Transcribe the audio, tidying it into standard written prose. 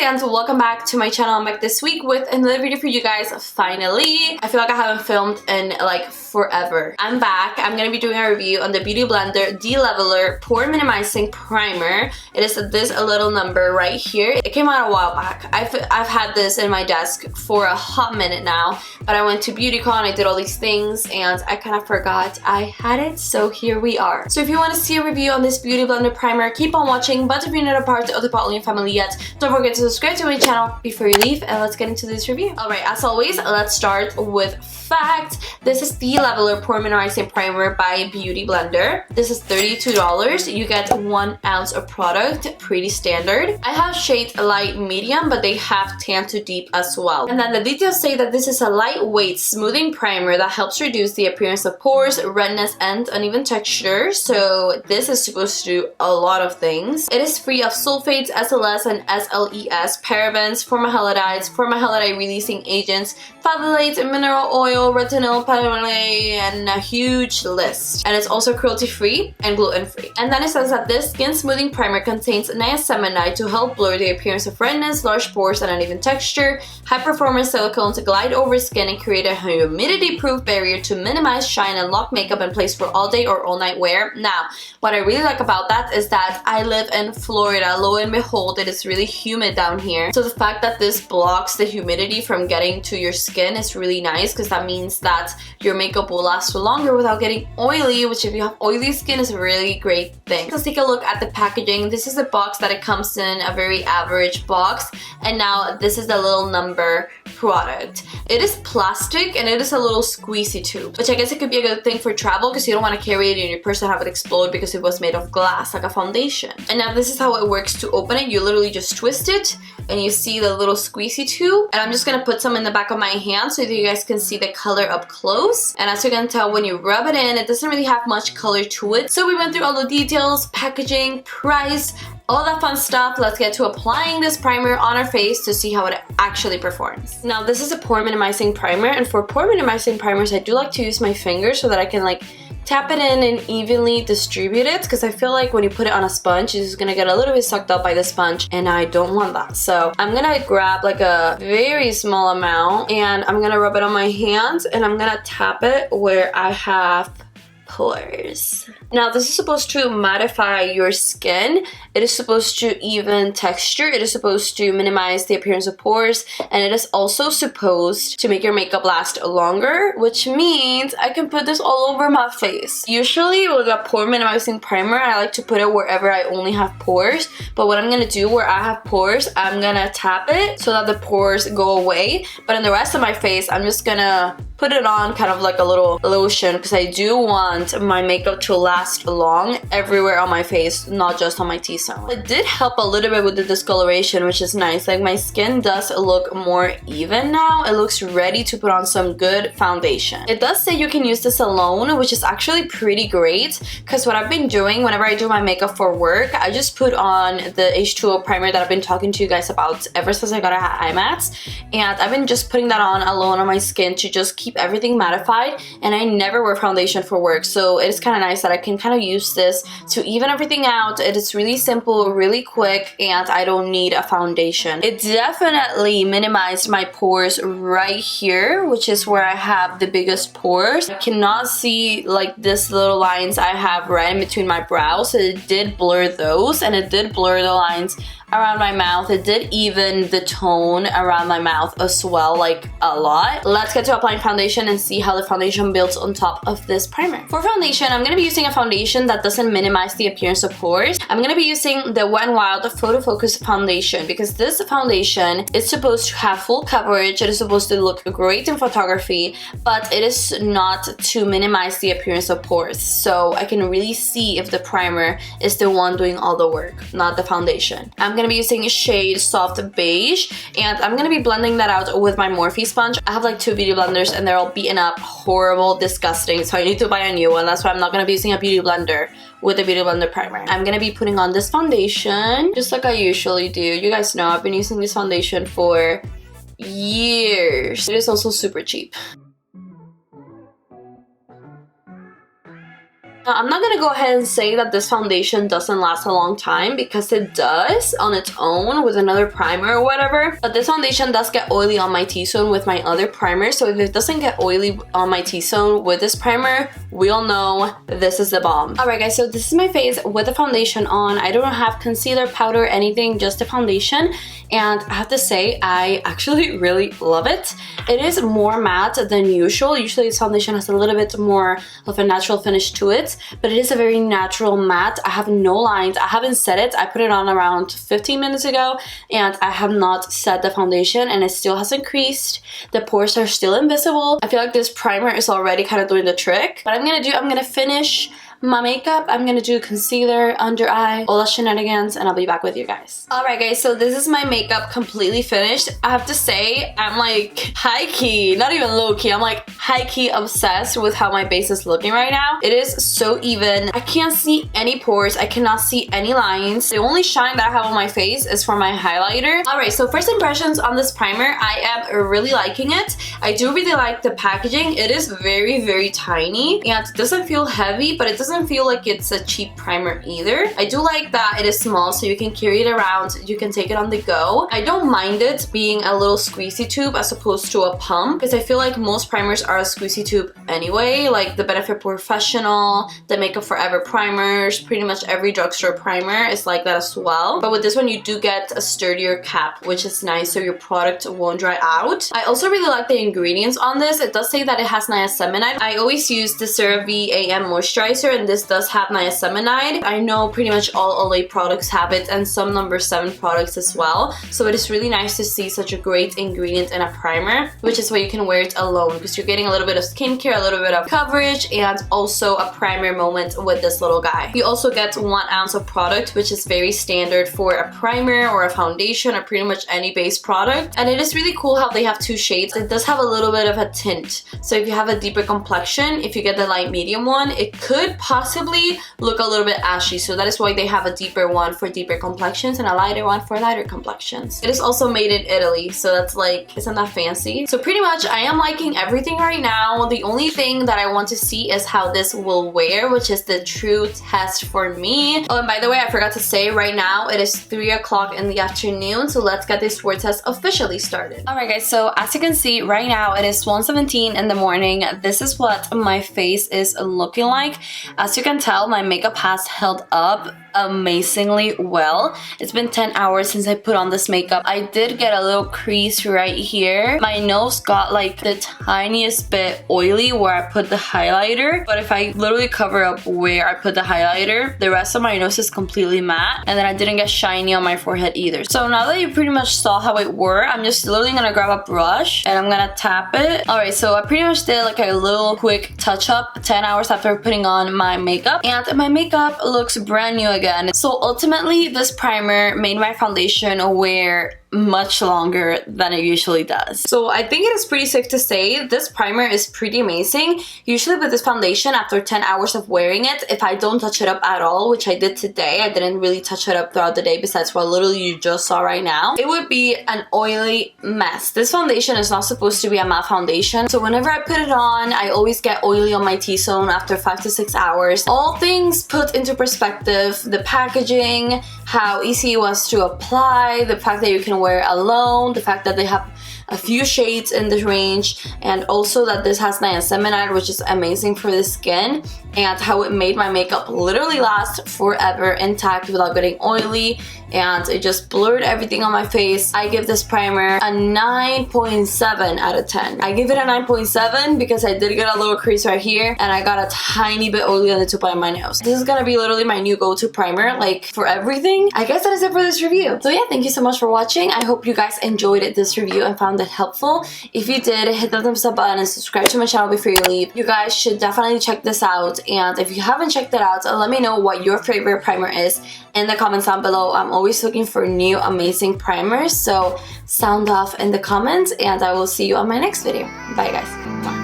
and welcome back to my channel. I'm back this week with another video for you guys. Finally, I feel like I haven't filmed in like forever. I'm back. I'm gonna be doing a review on the Beauty Blender De-Leveler Pore Minimizing Primer. It is this little number right here. It came out a while back. I've had this in my desk for a hot minute now, but I went to BeautyCon, I did all these things, and I kind of forgot I had it, so here we are. So if you want to see a review on this Beauty Blender primer, keep on watching, but if you're not a part of the Paola family yet, don't forget to subscribe to my channel before you leave, and let's get into this review. Alright, as always, let's start with fact. This is the Leveler Pore Minimizing Primer by Beauty Blender. This is $32. You get 1 ounce of product, pretty standard. I have shade light medium, but they have tan to deep as well. And then the details say that this is a lightweight smoothing primer that helps reduce the appearance of pores, redness, and uneven texture. So this is supposed to do a lot of things. It is free of sulfates, SLS, and SLES, parabens, formaldehyde releasing agents, phthalates, mineral oil, retinol, paola, and a huge list. And it's also cruelty-free and gluten-free. And then it says that this skin smoothing primer contains niacinamide to help blur the appearance of redness, large pores, and uneven texture. High-performance silicones glide over skin and create a humidity-proof barrier to minimize shine and lock makeup in place for all day or all night wear. Now, what I really like about that is that I live in Florida. Lo and behold, it is really humid down here. So the fact that this blocks the humidity from getting to your skin is really nice, because that means that your makeup will last longer without getting oily, which if you have oily skin is a really great thing. Let's take a look at the packaging. This is the box that it comes in, a very average box, and now this is the little number product. It is plastic and it is a little squeezy tube, which I guess it could be a good thing for travel because you don't want to carry it in your purse and have it explode because it was made of glass like a foundation. And now this is how it works to open it. You literally just twist it and you see the little squeezy tube, and I'm just gonna put some in the back of my hand so that you guys can see the color up close. And as you can tell, when you rub it in, it doesn't really have much color to it. So we went through all the details, packaging, price, all that fun stuff. Let's get to applying this primer on our face to see how it actually performs. Now this is a pore minimizing primer, and for pore minimizing primers I do like to use my fingers so that I can like tap it in and evenly distribute it, because I feel like when you put it on a sponge, it's just gonna get a little bit sucked up by the sponge, and I don't want that. So I'm gonna grab like a very small amount and I'm gonna rub it on my hands, and I'm gonna tap it where I have pores. Now this is supposed to mattify your skin. It is supposed to even texture. It is supposed to minimize the appearance of pores, and it is also supposed to make your makeup last longer, which means I can put this all over my face. Usually with a pore minimizing primer, I like to put it wherever I only have pores, but what I'm gonna do where I have pores, I'm gonna tap it so that the pores go away, but in the rest of my face, I'm just gonna put it on kind of like a little lotion, because I do want my makeup to last long everywhere on my face, not just on my T-zone. It did help a little bit with the discoloration, which is nice. Like my skin does look more even now. It looks ready to put on some good foundation. It does say you can use this alone, which is actually pretty great, because what I've been doing whenever I do my makeup for work, I just put on the H2O primer that I've been talking to you guys about ever since I got eye mats, and I've been just putting that on alone on my skin to just keep everything mattified, and I never wear foundation for work, so it's kind of nice that I can kind of use this to even everything out. It is really simple, really quick, and I don't need a foundation. It definitely minimized my pores right here, which is where I have the biggest pores. I cannot see like this little lines I have right in between my brows, so it did blur those, and it did blur the lines around my mouth. It did even the tone around my mouth as well, like a lot. Let's get to applying foundation and see how the foundation builds on top of this primer. For foundation, I'm going to be using a foundation that doesn't minimize the appearance of pores. I'm going to be using the Wet n Wild Photofocus foundation, because this foundation is supposed to have full coverage. It is supposed to look great in photography, but it is not to minimize the appearance of pores. So I can really see if the primer is the one doing all the work, not the foundation. I'm going to be using shade Soft Beige, and I'm going to be blending that out with my Morphe sponge. I have like 2 beauty blenders and they're all beaten up, horrible, disgusting, so I need to buy a new one. That's why I'm not going to be using a beauty blender with a beauty blender primer. I'm going to be putting on this foundation just like I usually do. You guys know I've been using this foundation for years. It is also super cheap. Now, I'm not gonna go ahead and say that this foundation doesn't last a long time, because it does on its own with another primer or whatever. But this foundation does get oily on my T-zone with my other primer. So if it doesn't get oily on my T-zone with this primer, we all know this is the bomb. Alright guys, so this is my face with the foundation on. I don't have concealer, powder, anything, just the foundation. And I have to say, I actually really love it. It is more matte than usual. Usually this foundation has a little bit more of a natural finish to it, but it is a very natural matte. I have no lines. I haven't set it. I put it on around 15 minutes ago, and I have not set the foundation, and it still hasn't creased. The pores are still invisible. I feel like this primer is already kind of doing the trick. What I'm gonna finish my makeup. I'm gonna do concealer, under eye, all the shenanigans, and I'll be back with you guys. Alright guys, so this is my makeup completely finished. I have to say, I'm like high-key, not even low-key, I'm like high-key obsessed with how my base is looking right now. It is so even. I can't see any pores. I cannot see any lines. The only shine that I have on my face is from my highlighter. Alright, so first impressions on this primer, I am really liking it. I do really like the packaging. It is very, very tiny, and it doesn't feel heavy, but it doesn't feel like it's a cheap primer either. I do like that it is small, so you can carry it around, you can take it on the go. I don't mind it being a little squeezy tube as opposed to a pump, because I feel like most primers are a squeezy tube anyway, like the Benefit Professional, the Makeup Forever primers, pretty much every drugstore primer is like that as well. But with this one, you do get a sturdier cap, which is nice, so your product won't dry out. I also really like the ingredients on this. It does say that it has niacinamide. I always use the CeraVe AM moisturizer, and this does have niacinamide. I know pretty much all Olay products have it, and some number 7 products as well. So it is really nice to see such a great ingredient in a primer, which is why you can wear it alone, because you're getting a little bit of skincare, a little bit of coverage, and also a primer moment with this little guy. You also get 1 ounce of product, which is very standard for a primer or a foundation or pretty much any base product. And it is really cool how they have 2 shades. It does have a little bit of a tint. So if you have a deeper complexion, if you get the light medium one, it could possibly look a little bit ashy, so that is why they have a deeper one for deeper complexions and a lighter one for lighter complexions. It is also made in Italy, so that's like, isn't that fancy? So pretty much I am liking everything right now. The only thing that I want to see is how this will wear, which is the true test for me. Oh, and by the way, I forgot to say, right now it is 3 o'clock in the afternoon, so let's get this word test officially started. Alright guys, so as you can see right now it is 1:17 in the morning. This is what my face is looking like. As you can tell, my makeup has held up amazingly well. It's been 10 hours since I put on this makeup. I did get a little crease right here. My nose got like the tiniest bit oily where I put the highlighter, but if I literally cover up where I put the highlighter, the rest of my nose is completely matte, and then I didn't get shiny on my forehead either. So now that you pretty much saw how it worked, I'm just literally gonna grab a brush and I'm gonna tap it. Alright, so I pretty much did like a little quick touch up 10 hours after putting on my makeup, and my makeup looks brand new again. So ultimately, this primer made my foundation wear much longer than it usually does. So I think it is pretty safe to say this primer is pretty amazing. Usually with this foundation, after 10 hours of wearing it, if I don't touch it up at all, which I did today, I didn't really touch it up throughout the day besides what literally you just saw right now, it would be an oily mess. This foundation is not supposed to be a matte foundation, so whenever I put it on, I always get oily on my T-zone after 5 to 6 hours. All things put into perspective, the packaging, how easy it was to apply, the fact that you can wear alone, the fact that they have a few shades in this range, and also that this has niacinamide, which is amazing for the skin, and how it made my makeup literally last forever intact without getting oily, and it just blurred everything on my face. I give this primer a 9.7 out of 10. I give it a 9.7 because I did get a little crease right here, and I got a tiny bit oily on the tip of my nose. This is gonna be literally my new go-to primer, like for everything. I guess that is it for this review. So yeah, thank you so much for watching. I hope you guys enjoyed this review and found it helpful. If you did, hit the thumbs up button and subscribe to my channel before you leave. You guys should definitely check this out, and if you haven't checked it out, let me know what your favorite primer is in the comments down below. I'm always looking for new amazing primers, so sound off in the comments, and I will see you on my next video. Bye guys.